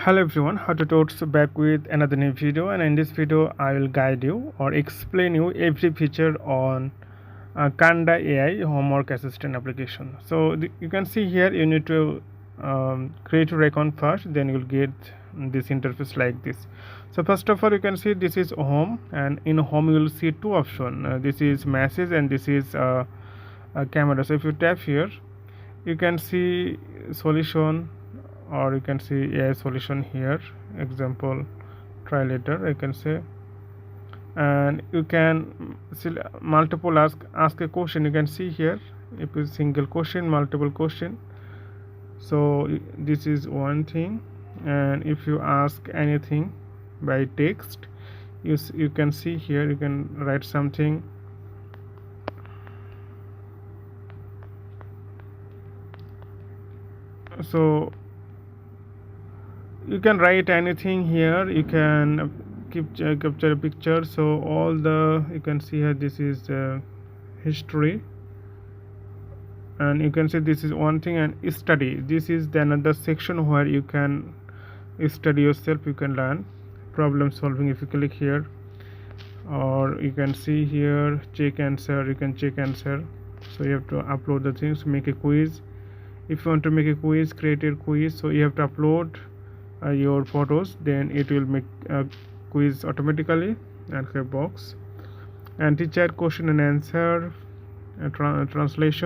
Hello everyone, how to tutors back with another new video, and in this video I will guide you or explain you every feature on QANDA AI homework assistant application. So you can see here you need to create your account first, then you'll get this interface like this. So first of all, you can see this is home, and in home you will see two options. This is message and this is camera. So if you tap here, you can see solution, or you can see AI solution here. Example, try later, I can say. And you can see multiple ask a question. You can see here if it's single question, multiple question. So this is one thing. And if you ask anything by text, you can see here, you can write something. So you can write anything here. You can capture a picture. So all the, you can see here, this is history, and you can see this is one thing. And study, this is the another section where you can study yourself. You can learn problem solving if you click here. Or you can see here check answer, you can check answer. So you have to upload the things. Make a quiz, if you want to make a quiz, create a quiz. So you have to upload your photos, then it will make a quiz automatically and have box. And teacher question and answer, translation.